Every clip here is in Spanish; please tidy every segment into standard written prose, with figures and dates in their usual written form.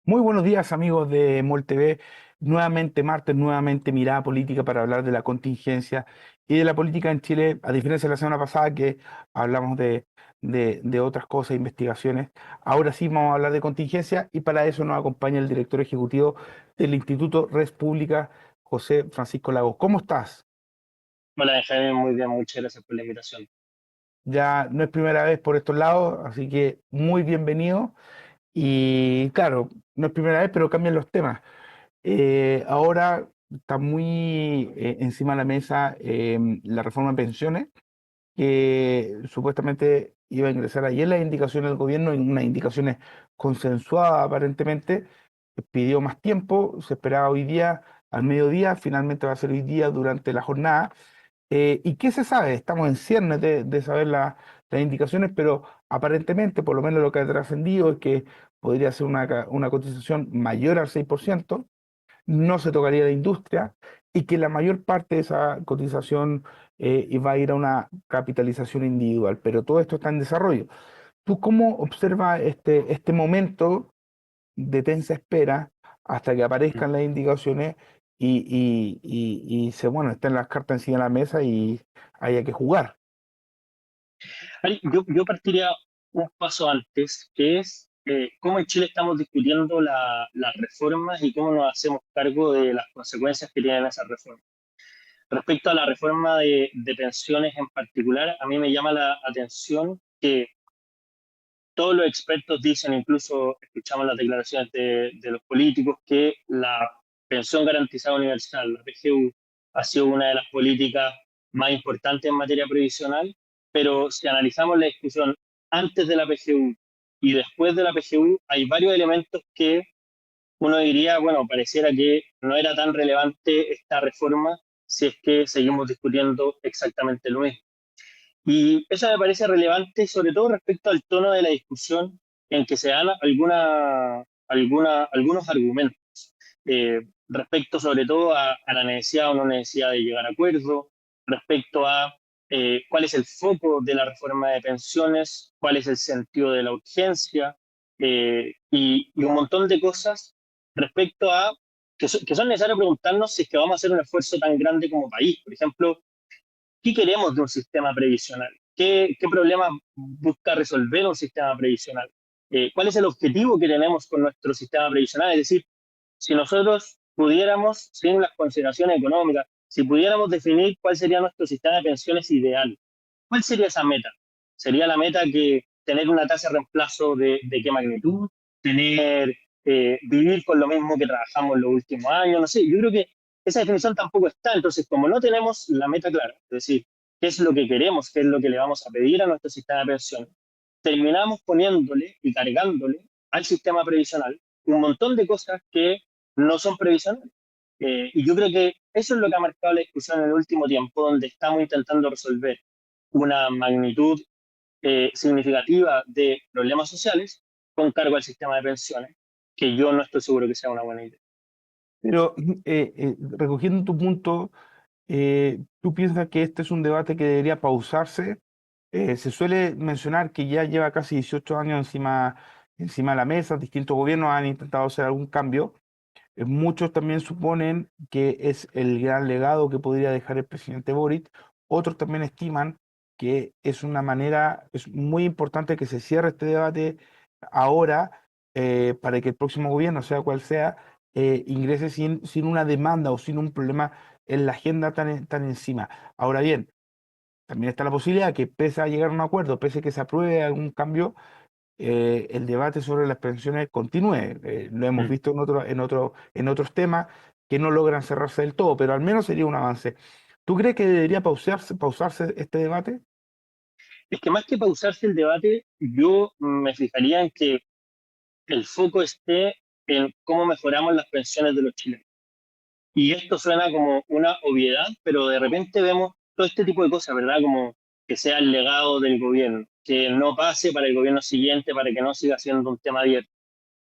Muy buenos días, amigos de MOL TV. Nuevamente martes, nuevamente mirada política para hablar de la contingencia y de la política en Chile, a diferencia de la semana pasada que hablamos de otras cosas, investigaciones. Ahora sí vamos a hablar de contingencia y para eso nos acompaña el director ejecutivo del Instituto Res Pública, José Francisco Lagos. ¿Cómo estás? Hola, Benjamín, muy bien, muchas gracias por la invitación. Ya no es primera vez por estos lados, así que muy bienvenido. Y claro, no es primera vez, pero cambian los temas. Ahora está muy encima de la mesa la reforma de pensiones, que supuestamente iba a ingresar ayer las indicaciones del gobierno, en unas indicaciones consensuadas aparentemente. Pidió más tiempo, se esperaba hoy día al mediodía, finalmente va a ser hoy día durante la jornada. ¿Y qué se sabe? Estamos en ciernes de saber las indicaciones, pero aparentemente, por lo menos lo que ha trascendido es que podría ser una cotización mayor al 6%, no se tocaría la industria y que la mayor parte de esa cotización iba a ir a una capitalización individual, pero todo esto está en desarrollo. ¿Tú cómo observas este momento de tensa espera hasta que aparezcan las indicaciones bueno, estén las cartas encima de la mesa y haya que jugar? Ari, yo partiría un paso antes, que es cómo en Chile estamos discutiendo las reformas y cómo nos hacemos cargo de las consecuencias que tienen esas reformas. Respecto a la reforma de pensiones en particular, a mí me llama la atención que todos los expertos dicen, incluso escuchamos las declaraciones de los políticos, que la pensión garantizada universal, la PGU, ha sido una de las políticas más importantes en materia previsional, pero si analizamos la discusión antes de la PGU y después de la PGU, hay varios elementos que uno diría, bueno, pareciera que no era tan relevante esta reforma si es que seguimos discutiendo exactamente lo mismo. Y eso me parece relevante, sobre todo respecto al tono de la discusión en que se dan algunos argumentos respecto sobre todo a la necesidad o no necesidad de llegar a acuerdo, respecto a cuál es el foco de la reforma de pensiones, cuál es el sentido de la urgencia y un montón de cosas respecto a que son necesarias preguntarnos si es que vamos a hacer un esfuerzo tan grande como país. Por ejemplo, ¿qué queremos de un sistema previsional? ¿Qué problemas busca resolver un sistema previsional? ¿Cuál es el objetivo que tenemos con nuestro sistema previsional? Es decir, si nosotros pudiéramos, sin las consideraciones económicas, si pudiéramos definir cuál sería nuestro sistema de pensiones ideal, ¿cuál sería esa meta? ¿Sería la meta que tener una tasa de reemplazo de qué magnitud? ¿Tener, vivir con lo mismo que trabajamos en los últimos años? No sé, yo creo que esa definición tampoco está. Entonces, como no tenemos la meta clara, es decir, qué es lo que queremos, qué es lo que le vamos a pedir a nuestro sistema de pensiones, terminamos poniéndole y cargándole al sistema previsional un montón de cosas que no son previsionales. Y yo creo que eso es lo que ha marcado la discusión en el último tiempo, donde estamos intentando resolver una magnitud significativa de problemas sociales con cargo al sistema de pensiones, que yo no estoy seguro que sea una buena idea. Pero recogiendo tu punto, ¿tú piensas que este es un debate que debería pausarse? Se suele mencionar que ya lleva casi 18 años encima de la mesa, distintos gobiernos han intentado hacer algún cambio. Muchos también suponen que es el gran legado que podría dejar el presidente Boric. Otros también estiman que es una manera, es muy importante que se cierre este debate ahora para que el próximo gobierno, sea cual sea, ingrese sin una demanda o sin un problema en la agenda tan encima. Ahora bien, también está la posibilidad que pese a llegar a un acuerdo, pese a que se apruebe algún cambio, el debate sobre las pensiones continúe. Lo hemos Mm. visto en otros temas que no logran cerrarse del todo, pero al menos sería un avance. ¿Tú crees que debería pausarse este debate? Es que más que pausarse el debate, yo me fijaría en que el foco esté en cómo mejoramos las pensiones de los chilenos. Y esto suena como una obviedad, pero de repente vemos todo este tipo de cosas, ¿verdad? Como que sea el legado del gobierno, que no pase para el gobierno siguiente, para que no siga siendo un tema abierto,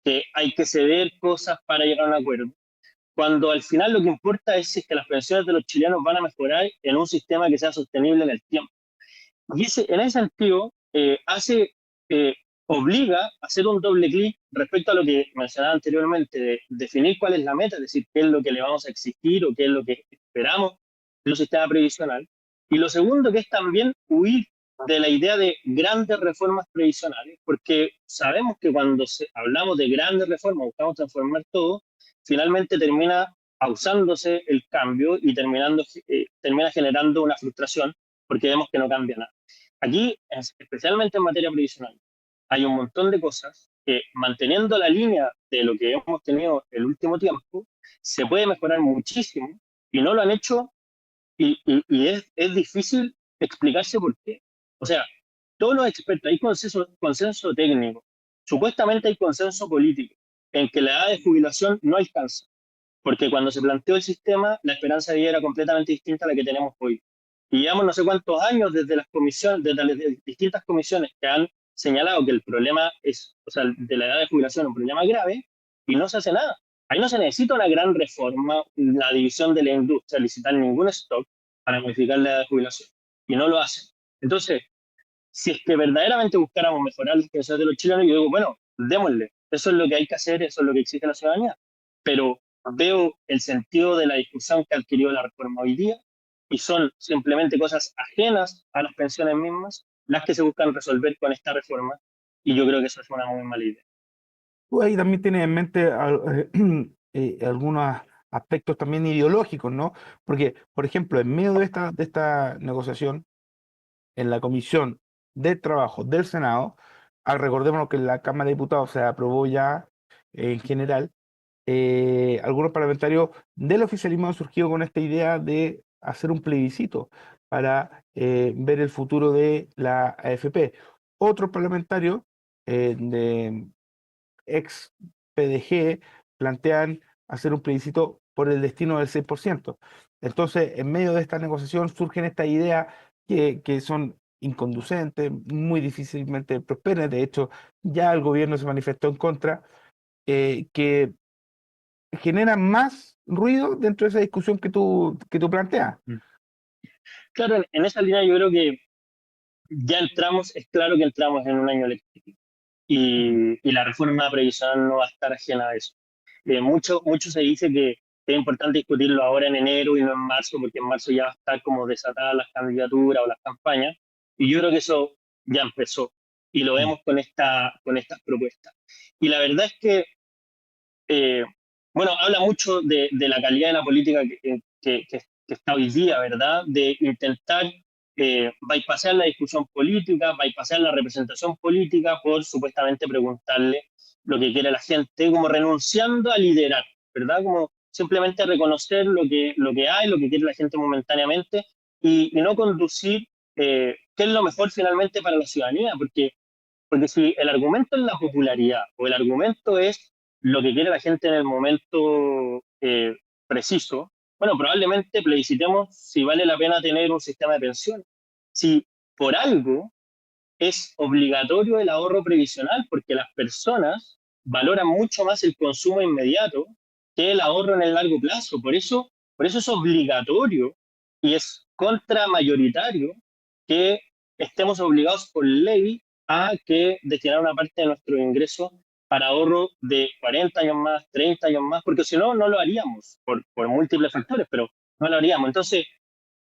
que hay que ceder cosas para llegar a un acuerdo, cuando al final lo que importa es si es que las pensiones de los chilenos van a mejorar en un sistema que sea sostenible en el tiempo. Y en ese sentido, hace obliga a hacer un doble clic respecto a lo que mencionaba anteriormente, de definir cuál es la meta, es decir, qué es lo que le vamos a exigir o qué es lo que esperamos de un sistema previsional. Y lo segundo, que es también huir de la idea de grandes reformas previsionales, porque sabemos que cuando hablamos de grandes reformas, buscamos transformar todo, finalmente termina pausándose el cambio y termina generando una frustración porque vemos que no cambia nada. Aquí, especialmente en materia previsional, hay un montón de cosas que, manteniendo la línea de lo que hemos tenido el último tiempo, se puede mejorar muchísimo y no lo han hecho y es difícil explicarse por qué. O sea, todos los expertos, hay consenso técnico, supuestamente hay consenso político en que la edad de jubilación no alcanza, porque cuando se planteó el sistema, la esperanza de vida era completamente distinta a la que tenemos hoy. Y llevamos no sé cuántos años desde las comisiones, desde las distintas comisiones que han señalado que el problema es, o sea, de la edad de jubilación es un problema grave y no se hace nada. Ahí no se necesita una gran reforma, la división de la industria, licitar ningún stock para modificar la edad de jubilación. Y no lo hacen. Entonces, si es que verdaderamente buscáramos mejorar las pensiones de los chilenos, yo digo, bueno, démosle. Eso es lo que hay que hacer, eso es lo que exige la ciudadanía. Pero veo el sentido de la discusión que adquirió la reforma hoy día y son simplemente cosas ajenas a las pensiones mismas las que se buscan resolver con esta reforma y yo creo que eso es una muy mala idea. Tú ahí también tienes en mente algunos aspectos también ideológicos, ¿no? Porque, por ejemplo, en medio de esta negociación, en la Comisión de Trabajo del Senado, recordemos que en la Cámara de Diputados se aprobó ya en general, algunos parlamentarios del oficialismo han surgido con esta idea de hacer un plebiscito para ver el futuro de la AFP. Otros parlamentarios de ex PDG plantean hacer un plebiscito por el destino del 6%. Entonces, en medio de esta negociación surgen estas ideas que son inconducentes, muy difícilmente prosperan. De hecho, ya el gobierno se manifestó en contra, que generan más ruido dentro de esa discusión que tú planteas. Claro, en esa línea yo creo que ya entramos, es claro que entramos en un año electivo y la reforma previsional no va a estar ajena a eso. Mucho se dice que es importante discutirlo ahora en enero y no en marzo, porque en marzo ya va a estar como desatadas las candidaturas o las campañas, y yo creo que eso ya empezó, y lo Mm. vemos con estas propuestas. Y la verdad es que, eh, bueno, habla mucho de la calidad de la política que está hoy día, ¿verdad? De intentar bypassar la discusión política, bypassar la representación política por supuestamente preguntarle lo que quiere la gente, como renunciando a liderar, ¿verdad? Como simplemente reconocer lo que hay, lo que quiere la gente momentáneamente y no conducir qué es lo mejor finalmente para la ciudadanía, porque si el argumento es la popularidad o el argumento es lo que quiere la gente en el momento preciso, bueno, probablemente plebiscitemos si vale la pena tener un sistema de pensiones. Si por algo es obligatorio el ahorro previsional, porque las personas valoran mucho más el consumo inmediato que el ahorro en el largo plazo. Por eso es obligatorio y es contramayoritario que estemos obligados por ley a que destinar una parte de nuestro ingreso para ahorro de 40 años más, 30 años más, porque si no, no lo haríamos por múltiples factores, pero no lo haríamos. Entonces,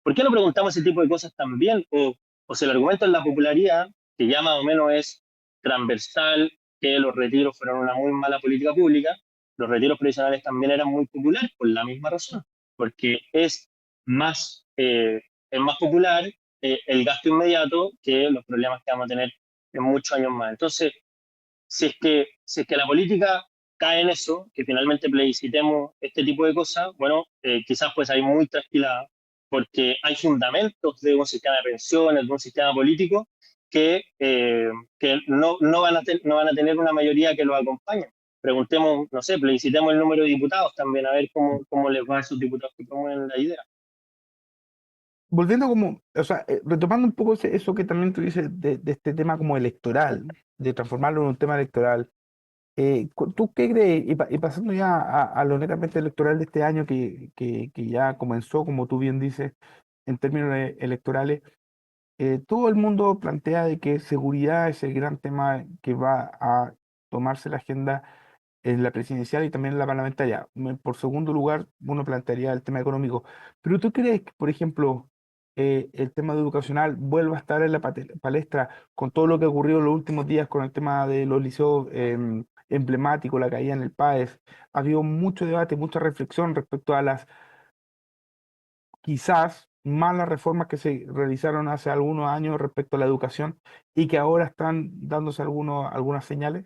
¿por qué no preguntamos ese tipo de cosas también? O si el argumento es la popularidad, que ya más o menos es transversal, que los retiros fueron una muy mala política pública, los retiros previsionales también eran muy populares por la misma razón, porque más, es más popular el gasto inmediato que los problemas que vamos a tener en muchos años más. Entonces, si es que la política cae en eso, que finalmente plebiscitemos este tipo de cosas, bueno, quizás pues hay muy trasquilada, porque hay fundamentos de un sistema de pensiones, de un sistema político, que no van a tener una mayoría que los acompañe. Preguntemos, no sé, plebiscitemos el número de diputados también, a ver cómo les va a esos diputados que promueven la idea. Volviendo como, o sea, retomando un poco eso que también tú dices de este tema como electoral, de transformarlo en un tema electoral. ¿Tú qué crees? Y pasando ya a lo netamente electoral de este año que ya comenzó, como tú bien dices, en términos electorales, todo el mundo plantea de que seguridad es el gran tema que va a tomarse la agenda en la presidencial y también en la parlamentaria. Por segundo lugar, uno plantearía el tema económico. Pero ¿tú crees que, por ejemplo, el tema educacional vuelva a estar en la palestra con todo lo que ha ocurrido en los últimos días con el tema de los liceos emblemáticos, la caída en el PAES? Ha habido mucho debate, mucha reflexión respecto a las quizás malas reformas que se realizaron hace algunos años respecto a la educación y que ahora están dándose algunas señales.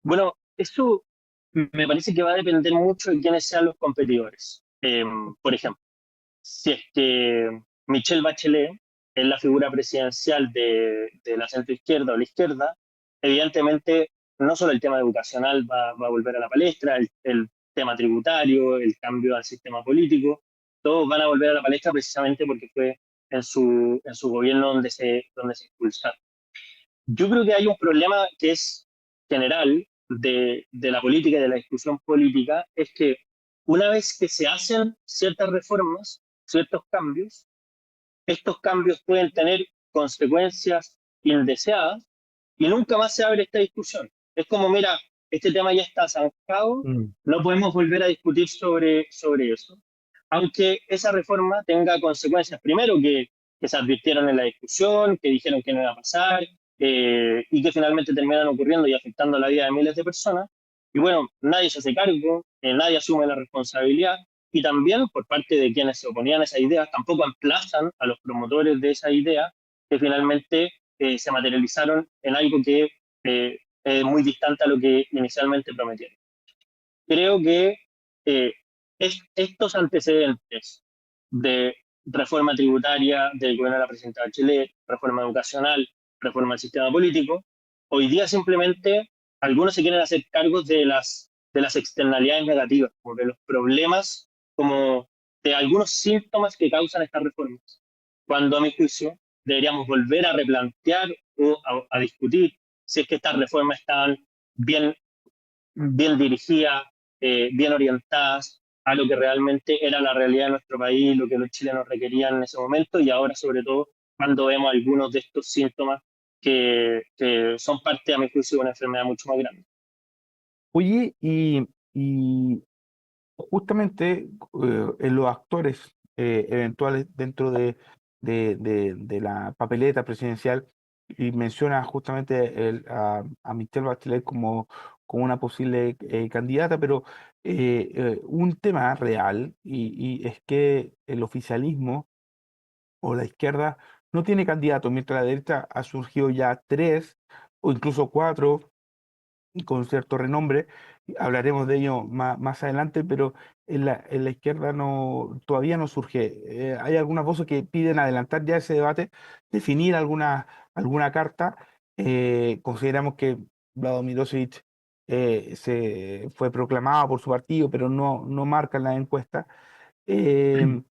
Bueno, eso me parece que va a depender mucho de quiénes sean los competidores. Por ejemplo, si es que Michelle Bachelet es la figura presidencial de la centroizquierda o la izquierda, evidentemente no solo el tema educacional va a volver a la palestra, el tema tributario, el cambio al sistema político, todos van a volver a la palestra precisamente porque fue en su gobierno donde se impulsaron. Yo creo que hay un problema que es general de la política y de la discusión política, es que una vez que se hacen ciertas reformas, ciertos cambios, estos cambios pueden tener consecuencias indeseadas y nunca más se abre esta discusión. Es como, mira, este tema ya está zanjado, Mm. no podemos volver a discutir sobre eso. Aunque esa reforma tenga consecuencias, primero que se advirtieron en la discusión, que dijeron que no iba a pasar, y que finalmente terminan ocurriendo y afectando la vida de miles de personas. Y bueno, nadie se hace cargo, nadie asume la responsabilidad, y también por parte de quienes se oponían a esa idea, tampoco emplazan a los promotores de esa idea que finalmente se materializaron en algo que es muy distante a lo que inicialmente prometieron. Creo que eh, estos antecedentes de reforma tributaria del gobierno de la presidenta Bachelet, reforma educacional, reforma del sistema político, hoy día simplemente algunos se quieren hacer cargos de las externalidades negativas, como de los problemas, como de algunos síntomas que causan estas reformas. Cuando a mi juicio deberíamos volver a replantear o a discutir si es que estas reformas están bien bien dirigidas, bien orientadas a lo que realmente era la realidad de nuestro país, lo que los chilenos requerían en ese momento y ahora sobre todo cuando vemos algunos de estos síntomas que son parte, a mi juicio, de una enfermedad mucho más grande. Oye, y justamente en los actores eventuales dentro de la papeleta presidencial, y menciona justamente a Michelle Bachelet como una posible candidata, pero un tema real y es que el oficialismo o la izquierda no tiene candidato, mientras la derecha ha surgido ya tres o incluso cuatro con cierto renombre. Hablaremos de ello más adelante, pero en la izquierda no, todavía no surge. Hay algunas voces que piden adelantar ya ese debate, definir alguna carta. Consideramos que Vladimir Milosevic se fue proclamado por su partido, pero no marca en la encuesta. Eh,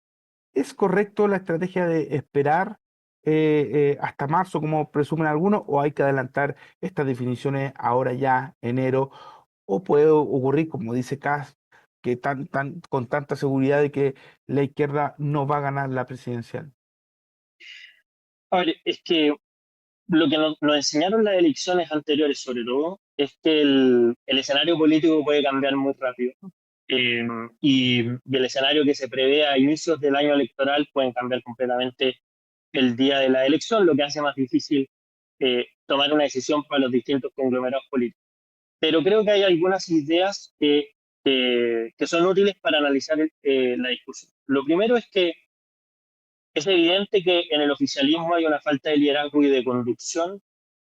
¿Es correcto la estrategia de esperar hasta marzo, como presumen algunos, o hay que adelantar estas definiciones ahora ya, enero? ¿O puede ocurrir, como dice Kass, que con tanta seguridad de que la izquierda no va a ganar la presidencial? A ver, es que lo que nos enseñaron las elecciones anteriores, sobre todo, es que el escenario político puede cambiar muy rápido. Eh, y el escenario que se prevé a inicios del año electoral pueden cambiar completamente el día de la elección, lo que hace más difícil tomar una decisión para los distintos conglomerados políticos. Pero creo que hay algunas ideas que son útiles para analizar la discusión. Lo primero es que es evidente que en el oficialismo hay una falta de liderazgo y de conducción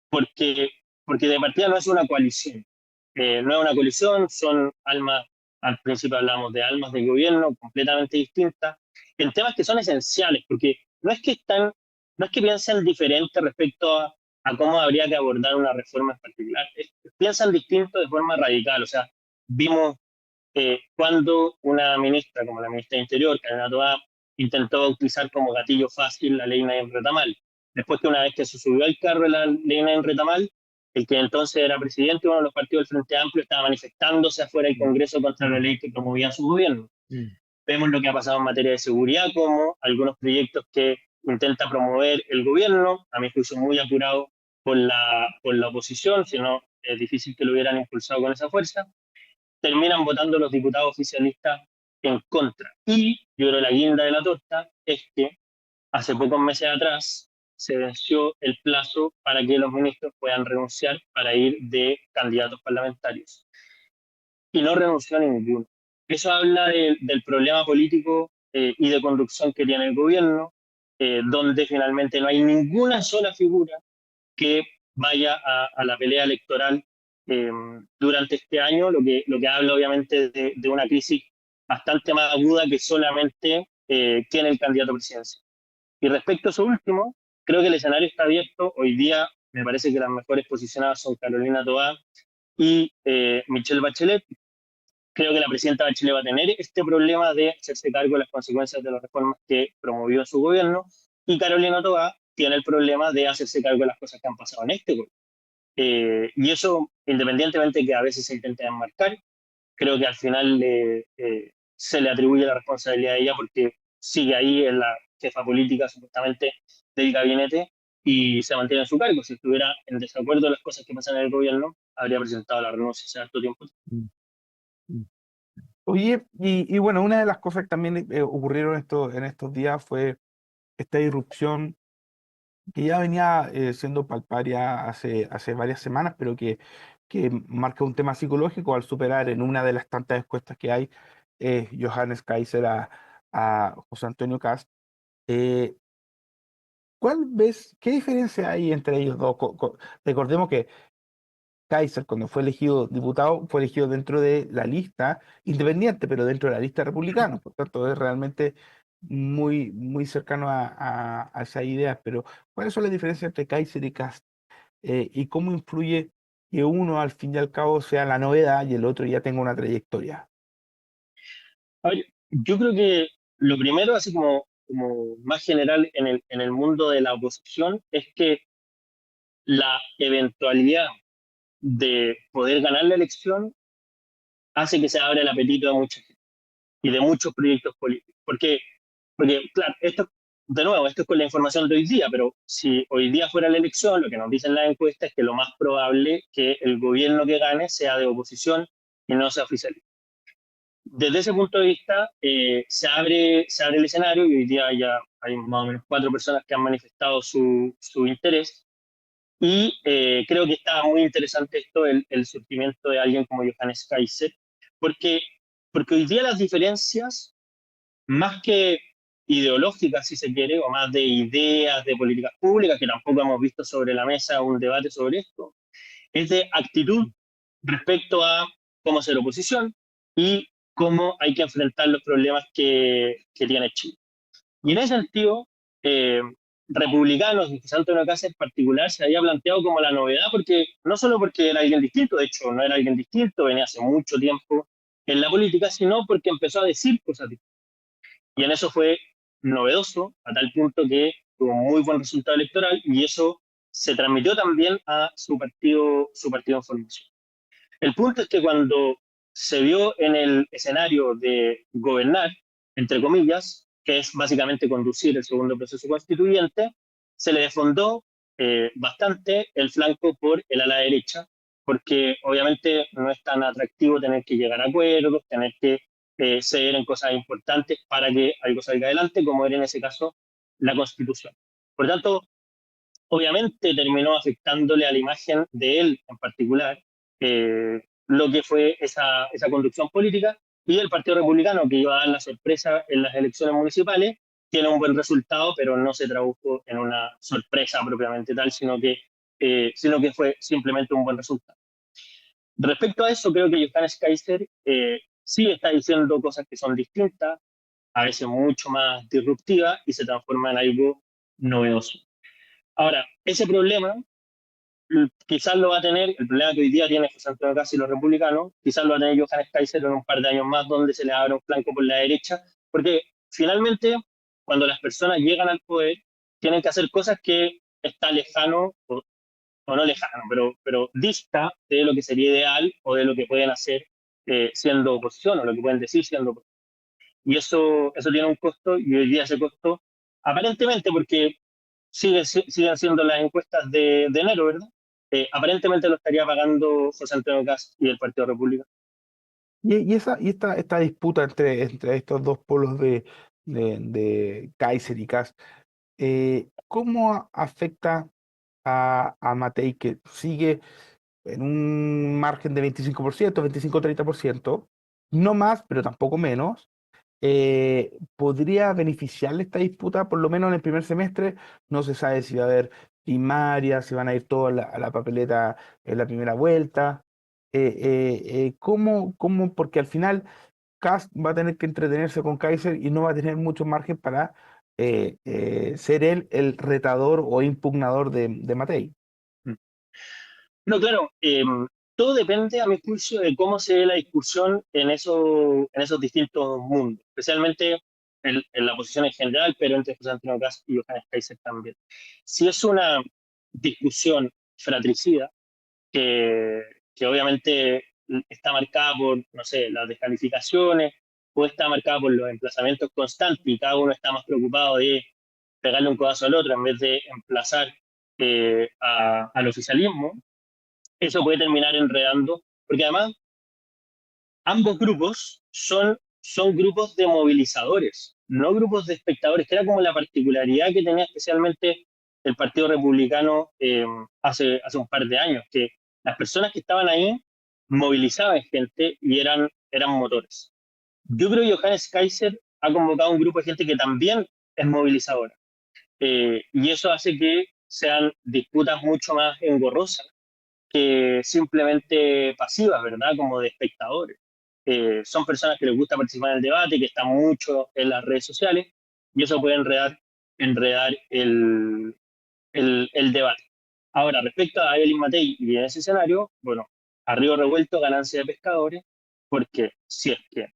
porque, porque de partida no es una coalición. No es una coalición, son almas, al principio hablamos de almas de gobierno completamente distintas, en temas que son esenciales, porque no es que piensen diferente respecto a cómo habría que abordar una reforma en particular, piensan distinto de forma radical, o sea, vimos cuando una ministra como la ministra de Interior, Carolina Toá, intentó bautizar como gatillo fácil la ley Naim Retamal. Después que una vez que se subió al carro de la ley Naim Retamal, el que entonces era presidente de uno de los partidos del Frente Amplio estaba manifestándose afuera del Mm, Congreso contra la ley que promovía su gobierno. mm, Vemos lo que ha pasado en materia de seguridad, como algunos proyectos que intenta promover el gobierno, a mi juicio muy apurado por la oposición, si no es difícil que lo hubieran impulsado con esa fuerza, terminan votando los diputados oficialistas en contra. Y yo creo que la guinda de la torta es que hace pocos meses atrás se venció el plazo para que los ministros puedan renunciar para ir de candidatos parlamentarios. Y no renunció a ninguno. Eso habla del problema político y de conducción que tiene el gobierno, donde finalmente no hay ninguna sola figura que vaya a la pelea electoral eh, durante este año, lo que habla obviamente de una crisis bastante más aguda que solamente tiene el candidato presidencial. Y respecto a eso último, creo que el escenario está abierto. Hoy día me parece que las mejores posicionadas son Carolina Toá y Michelle Bachelet. Creo que la presidenta Bachelet va a tener este problema de hacerse cargo de las consecuencias de las reformas que promovió en su gobierno, y Carolina Toá tiene el problema de hacerse cargo de las cosas que han pasado en este gobierno. Y eso, independientemente de que a veces se intente enmarcar, creo que al final se le atribuye la responsabilidad a ella porque sigue ahí en la jefa política supuestamente del gabinete y se mantiene en su cargo. Si estuviera en desacuerdo de las cosas que pasan en el gobierno, habría presentado la renuncia hace harto tiempo. Mm, mm. Oye, y bueno, una de las cosas que también ocurrieron en estos días fue esta irrupción que ya venía siendo palparia hace varias semanas, pero que marca un tema psicológico al superar en una de las tantas encuestas que hay, Johannes Kaiser a José Antonio Cast. Eh, ¿Qué diferencia hay entre ellos dos? Recordemos que Kaiser, cuando fue elegido diputado, fue elegido dentro de la lista independiente, pero dentro de la lista republicana. Por tanto, es realmente muy cercano a esas ideas. Pero, ¿cuáles son las diferencias entre Kaiser y Kast? ¿Y cómo influye que uno, al fin y al cabo, sea la novedad y el otro ya tenga una trayectoria? A ver, yo creo que lo primero, así como más general en el mundo de la oposición, es que la eventualidad de poder ganar la elección hace que se abra el apetito de mucha gente y de muchos proyectos políticos. Porque claro, esto, de nuevo, esto es con la información de hoy día, pero si hoy día fuera la elección, lo que nos dicen las encuestas es que lo más probable es que el gobierno que gane sea de oposición y no sea oficial. Desde ese punto de vista, se abre el escenario y hoy día ya hay más o menos 4 personas que han manifestado su interés. Y creo que está muy interesante esto, el surgimiento de alguien como Johannes Kaiser, porque, porque hoy día las diferencias, más que ideológicas, si se quiere, o más de ideas de políticas públicas, que tampoco hemos visto sobre la mesa un debate sobre esto, es de actitud respecto a cómo hacer oposición y cómo hay que enfrentar los problemas que tiene Chile. Y en ese sentido, eh, republicanos, y Santo Casa en particular, se había planteado como la novedad, porque no solo porque era alguien distinto, de hecho no era alguien distinto, venía hace mucho tiempo en la política, sino porque empezó a decir cosas distintas. Y en eso fue novedoso, a tal punto que tuvo muy buen resultado electoral y eso se transmitió también a su partido en formación. El punto es que cuando se vio en el escenario de gobernar, entre comillas, que es básicamente conducir el segundo proceso constituyente, se le desfondó bastante el flanco por el ala derecha, porque obviamente no es tan atractivo tener que llegar a acuerdos, tener que ceder en cosas importantes para que algo salga adelante, como era en ese caso la Constitución. Por tanto, obviamente terminó afectándole a la imagen de él en particular, lo que fue esa conducción política, y el Partido Republicano, que iba a dar la sorpresa en las elecciones municipales, tiene un buen resultado, pero no se tradujo en una sorpresa propiamente tal, sino que fue simplemente un buen resultado. Respecto a eso, creo que Johannes Kaiser sí está diciendo cosas que son distintas, a veces mucho más disruptivas, y se transforma en algo novedoso. Ahora, ese problema quizás lo va a tener, el problema que hoy día tiene José Antonio Cast y los republicanos, quizás lo va a tener Johannes Kaiser en un par de años más, donde se le abre un flanco por la derecha, porque finalmente, cuando las personas llegan al poder, tienen que hacer cosas que está lejano, o no lejano, pero dista de lo que sería ideal o de lo que pueden hacer siendo oposición, o lo que pueden decir siendo oposición. Y eso tiene un costo, y hoy día ese costo aparentemente, porque siguen siendo las encuestas de enero, ¿verdad? Aparentemente lo estaría pagando José Antonio Kast y el Partido República. Esta disputa entre estos dos polos de Kaiser y Kast, ¿cómo afecta a Matei, que sigue en un margen de 25%, 25-30%, no más, pero tampoco menos? ¿Podría beneficiarle esta disputa, por lo menos en el primer semestre? No se sabe si va a haber primaria, si van a ir todos a la papeleta en la primera vuelta. ¿Cómo? Porque al final Kast va a tener que entretenerse con Kaiser y no va a tener mucho margen para ser él el retador o impugnador de Matei. No, claro, todo depende, a mi juicio, de cómo se ve la discusión en esos distintos mundos, especialmente en la posición en general, pero entre José Antonio Kast y Johannes Kaiser también. Si es una discusión fratricida, que, que obviamente está marcada por, no sé, las descalificaciones, o está marcada por los emplazamientos constantes y cada uno está más preocupado de pegarle un codazo al otro en vez de emplazar al oficialismo, eso puede terminar enredando, porque además ambos grupos son grupos de movilizadores, no grupos de espectadores, que era como la particularidad que tenía especialmente el Partido Republicano hace un par de años, que las personas que estaban ahí movilizaban gente y eran motores. Yo creo que Johannes Kaiser ha convocado un grupo de gente que también es movilizadora, y eso hace que sean disputas mucho más engorrosas que simplemente pasivas, ¿verdad? Como de espectadores. Son personas que les gusta participar en el debate, que están mucho en las redes sociales, y eso puede enredar el debate. Ahora, respecto a Evelyn Matei y en ese escenario, bueno, a río revuelto, ganancia de pescadores, porque si es que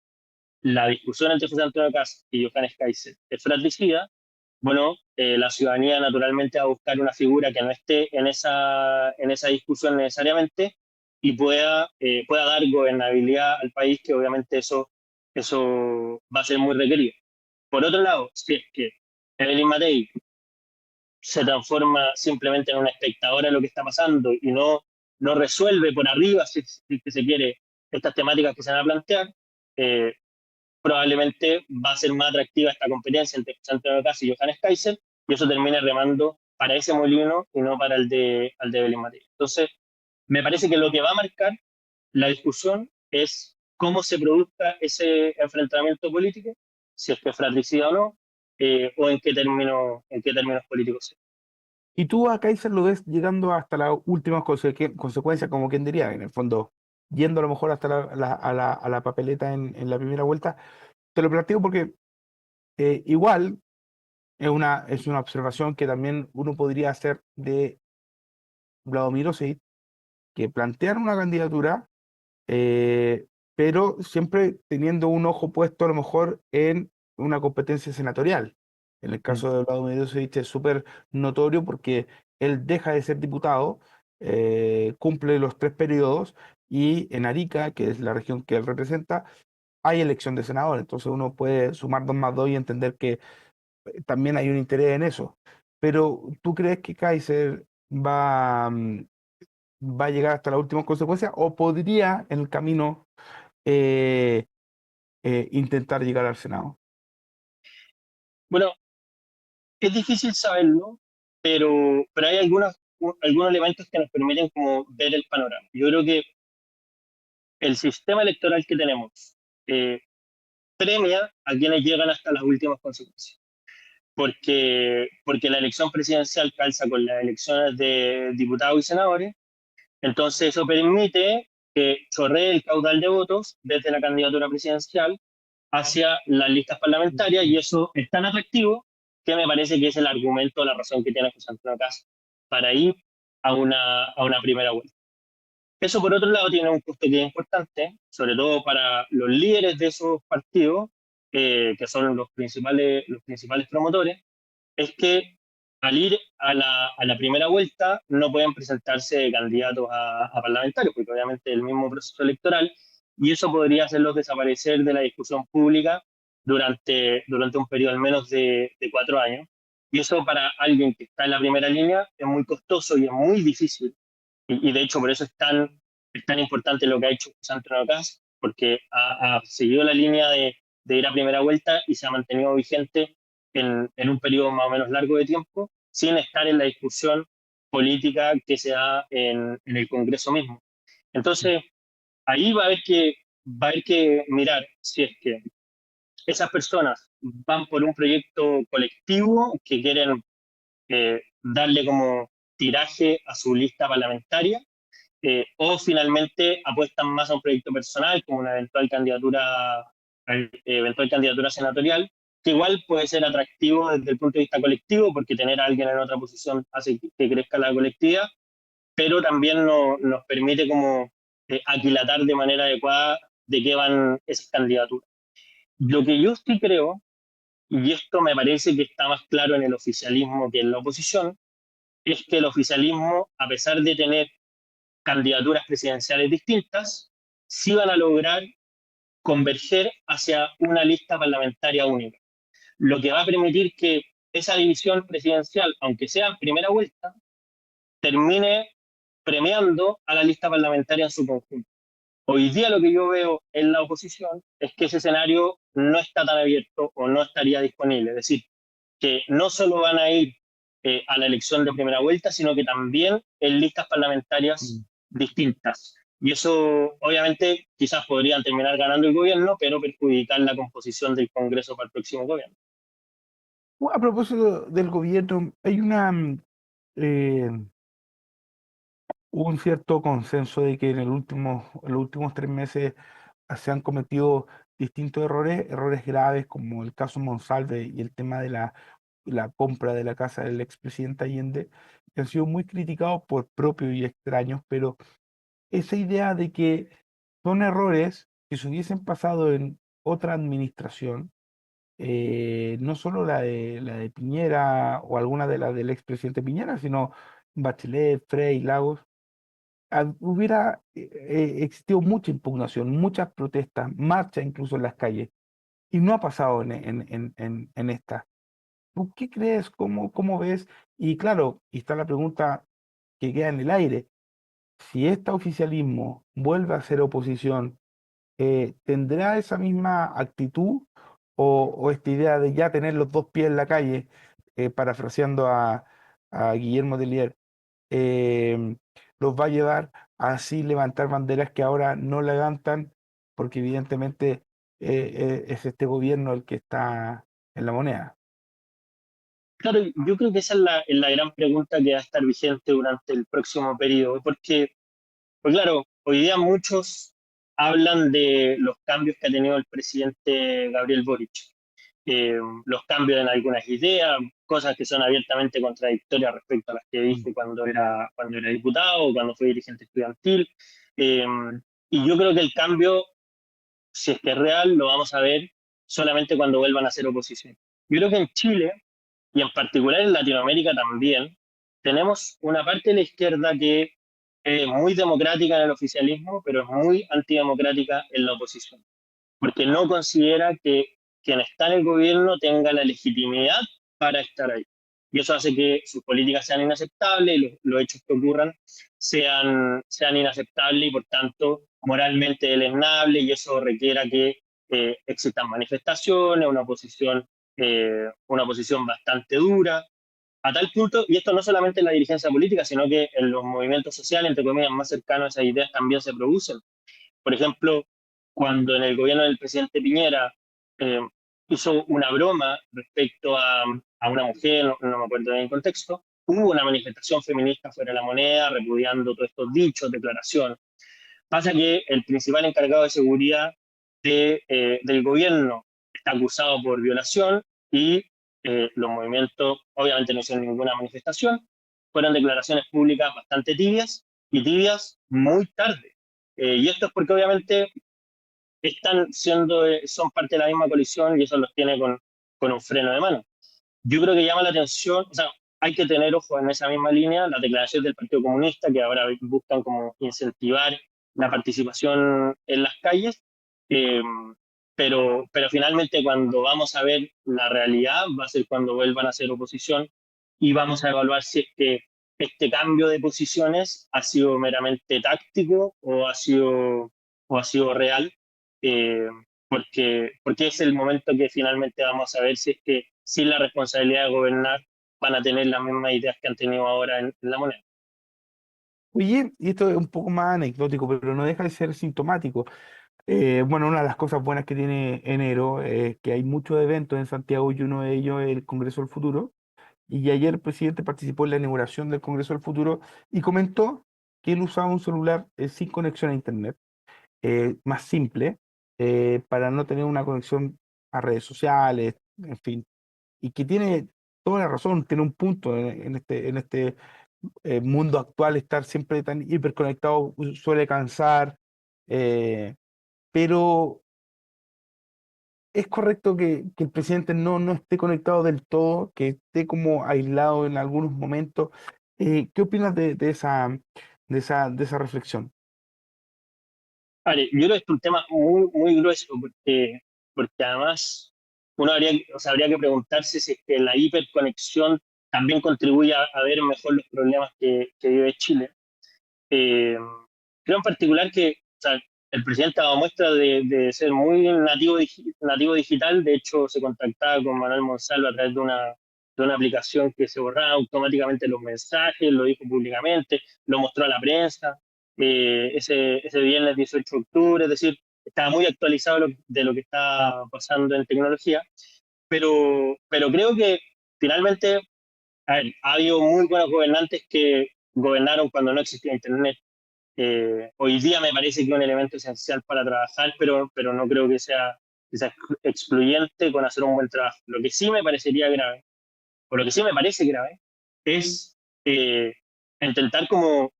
la discusión entre José Antonio Cast y Johannes Kaiser es fratricida, bueno, la ciudadanía naturalmente va a buscar una figura que no esté en esa discusión necesariamente y pueda dar gobernabilidad al país, que obviamente eso va a ser muy requerido. Por otro lado, si es que Evelyn Matei se transforma simplemente en una espectadora de lo que está pasando y no resuelve por arriba, si se quiere, estas temáticas que se van a plantear, eh, probablemente va a ser más atractiva esta competencia entre Santiago Casi y Johannes Kaiser, y eso termina remando para ese molino y no para el de Belín Matei. Entonces, me parece que lo que va a marcar la discusión es cómo se produzca ese enfrentamiento político, si es que es fratricida o no, o en qué términos políticos sea. Y tú a Kaiser lo ves llegando hasta las últimas consecuencias, como quien diría, en el fondo, yendo a lo mejor hasta a la papeleta en la primera vuelta. Te lo planteo porque igual es una observación que también uno podría hacer de Vladimir Osip, que plantean una candidatura, eh, pero siempre teniendo un ojo puesto a lo mejor en una competencia senatorial. En el Mm. caso de Vladimir Dosevich es súper notorio porque él deja de ser diputado, cumple los 3 periodos y en Arica, que es la región que él representa, hay elección de senador. Entonces uno puede sumar 2 más 2 y entender que también hay un interés en eso. Pero ¿tú crees que Kaiser va a llegar hasta las últimas consecuencias o podría en el camino eh, intentar llegar al Senado? Bueno, es difícil saberlo, pero hay algunos elementos que nos permiten como ver el panorama. Yo creo que el sistema electoral que tenemos eh, premia a quienes llegan hasta las últimas consecuencias, porque la elección presidencial calza con las elecciones de diputados y senadores, entonces eso permite que chorree el caudal de votos desde la candidatura presidencial hacia las listas parlamentarias, y eso es tan atractivo que me parece que es el argumento, la razón que tiene José Antonio Cast para ir a una primera vuelta. Eso, por otro lado, tiene un costo que es importante, sobre todo para los líderes de esos partidos, que son los principales promotores, es que al ir a la primera vuelta no pueden presentarse candidatos a parlamentarios, porque obviamente es el mismo proceso electoral, y eso podría hacerlos desaparecer de la discusión pública durante un periodo al menos de 4 años. Y eso para alguien que está en la primera línea es muy costoso y es muy difícil. Y de hecho por eso es tan importante lo que ha hecho José Antonio Kast, porque ha seguido la línea de ir a primera vuelta y se ha mantenido vigente en un periodo más o menos largo de tiempo, sin estar en la discusión política que se da en el Congreso mismo. Entonces, ahí va a haber que mirar si es que esas personas van por un proyecto colectivo que quieren darle como tiraje a su lista parlamentaria, o finalmente apuestan más a un proyecto personal como una eventual candidatura senatorial, que igual puede ser atractivo desde el punto de vista colectivo, porque tener a alguien en otra posición hace que crezca la colectividad, pero también nos permite como aquilatar de manera adecuada de qué van esas candidaturas. Lo que yo sí creo, y esto me parece que está más claro en el oficialismo que en la oposición, es que el oficialismo, a pesar de tener candidaturas presidenciales distintas, sí van a lograr converger hacia una lista parlamentaria única, lo que va a permitir que esa división presidencial, aunque sea en primera vuelta, termine premiando a la lista parlamentaria en su conjunto. Hoy día lo que yo veo en la oposición es que ese escenario no está tan abierto o no estaría disponible. Es decir, que no solo van a ir a la elección de primera vuelta, sino que también en listas parlamentarias Mm. distintas. Y eso, obviamente, quizás podrían terminar ganando el gobierno, pero perjudicar la composición del Congreso para el próximo gobierno. A propósito del gobierno, hay eh, hubo un cierto consenso de que en los últimos 3 meses se han cometido distintos errores graves, como el caso Monsalve y el tema de la compra de la casa del expresidente Allende, que han sido muy criticados por propios y extraños, pero esa idea de que son errores que se hubiesen pasado en otra administración, no solo la de Piñera o alguna de las del expresidente Piñera, sino Bachelet, Frei, Lagos, hubiera existido mucha impugnación, muchas protestas, marchas incluso en las calles, y no ha pasado en esta. ¿Tú qué crees? ¿Cómo ves? Y claro, y está la pregunta que queda en el aire. Si este oficialismo vuelve a ser oposición, ¿tendrá esa misma actitud o esta idea de ya tener los dos pies en la calle, parafraseando a Guillermo Delier, eh, los va a llevar a así levantar banderas que ahora no levantan, porque evidentemente es este gobierno el que está en la moneda? Claro, yo creo que esa es la gran pregunta que va a estar vigente durante el próximo periodo, porque, pues claro, hoy día muchos hablan de los cambios que ha tenido el presidente Gabriel Boric, los cambios en algunas ideas, cosas que son abiertamente contradictorias respecto a las que Mm. dijo cuando era diputado o cuando fue dirigente estudiantil. Eh, y yo creo que el cambio, si es que es real, lo vamos a ver solamente cuando vuelvan a ser oposición. Yo creo que en Chile, y en particular en Latinoamérica también, tenemos una parte de la izquierda que es muy democrática en el oficialismo, pero es muy antidemocrática en la oposición porque no considera que quien está en el gobierno tenga la legitimidad para estar ahí. Y eso hace que sus políticas sean inaceptables y los hechos que ocurran sean inaceptables y por tanto moralmente deleznables y eso requiera que existan manifestaciones, una posición bastante dura, a tal punto, y esto no solamente en la dirigencia política, sino que en los movimientos sociales, entre comillas, más cercanos a esas ideas también se producen. Por ejemplo, cuando en el gobierno del presidente Piñera eh, hizo una broma respecto a una mujer, no me acuerdo bien el contexto, hubo una manifestación feminista fuera de la moneda repudiando todos estos dichos, declaraciones. Pasa que el principal encargado de seguridad del gobierno está acusado por violación y los movimientos obviamente no hicieron ninguna manifestación, fueron declaraciones públicas bastante tibias y tibias muy tarde. Y esto es porque obviamente son parte de la misma colisión y eso los tiene con un freno de mano. Yo creo que llama la atención, o sea, hay que tener ojo en esa misma línea, las declaraciones del Partido Comunista que ahora buscan como incentivar la participación en las calles, eh, pero finalmente cuando vamos a ver la realidad va a ser cuando vuelvan a ser oposición y vamos a evaluar si es que este cambio de posiciones ha sido meramente táctico o ha sido real, eh, porque es el momento que finalmente vamos a ver si es que sin la responsabilidad de gobernar van a tener las mismas ideas que han tenido ahora en la moneda. Oye, y esto es un poco más anecdótico, pero no deja de ser sintomático. Bueno, una de las cosas buenas que tiene enero es que hay muchos eventos en Santiago y uno de ellos es el Congreso del Futuro. Y ayer el presidente participó en la inauguración del Congreso del Futuro y comentó que él usaba un celular sin conexión a Internet, más simple, para no tener una conexión a redes sociales, en fin, y que tiene toda la razón, tiene un punto en este mundo actual, estar siempre tan hiperconectado suele cansar, eh, pero es correcto que el presidente no esté conectado del todo, que esté como aislado en algunos momentos. ¿Qué opinas de esa reflexión? Vale, yo creo que es un tema muy, muy grueso porque además uno o sea, habría que preguntarse si es que la hiperconexión también contribuye a ver mejor los problemas que vive Chile. Eh, Creo en particular que o sea, el presidente ha dado muestra de ser muy nativo digital. De hecho, se contactaba con Manuel Monsalvo a través de una aplicación que se borraba automáticamente los mensajes, lo dijo públicamente, lo mostró a la prensa ese viernes 18 de octubre, es decir, estaba muy actualizado de lo que está pasando en tecnología, pero creo que finalmente a ver, ha habido muy buenos gobernantes que gobernaron cuando no existía Internet. Hoy día me parece que es un elemento esencial para trabajar, pero no creo que sea excluyente con hacer un buen trabajo. Lo que sí me parecería grave, o lo que sí me parece grave, es eh, intentar como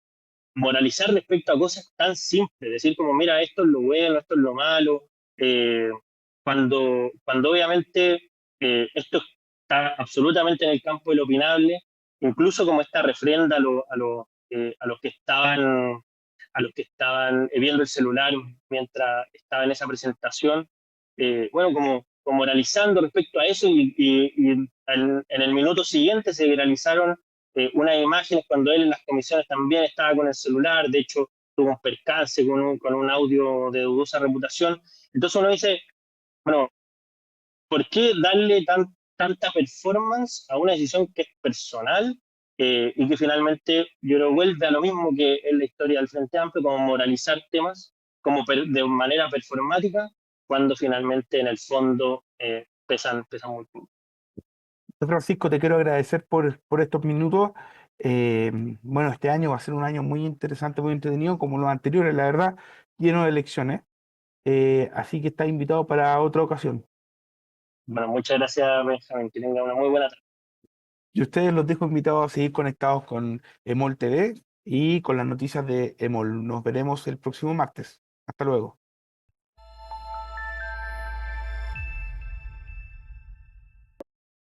moralizar respecto a cosas tan simples, decir como, mira, esto es lo bueno, esto es lo malo, eh, cuando obviamente esto está absolutamente en el campo de lo opinable, incluso como esta refrenda a los que estaban viendo el celular mientras estaba en esa presentación, bueno, como moralizando respecto a eso y en el minuto siguiente se viralizaron unas imágenes cuando él en las comisiones también estaba con el celular, de hecho tuvo un percance con un audio de dudosa reputación. Entonces uno dice, bueno, ¿por qué darle tanta performance a una decisión que es personal y que finalmente yo creo vuelve a lo mismo que en la historia del Frente Amplio, como moralizar temas de manera performática, cuando finalmente en el fondo pesan muy poco? Francisco, te quiero agradecer por estos minutos. Eh, bueno, este año va a ser un año muy interesante, muy entretenido, como los anteriores, la verdad, lleno de elecciones. Así que estás invitado para otra ocasión. Bueno, muchas gracias, Benjamín, que tenga una muy buena tarde. Y ustedes los dejo invitados a seguir conectados con Emol TV y con las noticias de Emol. Nos veremos el próximo martes. Hasta luego.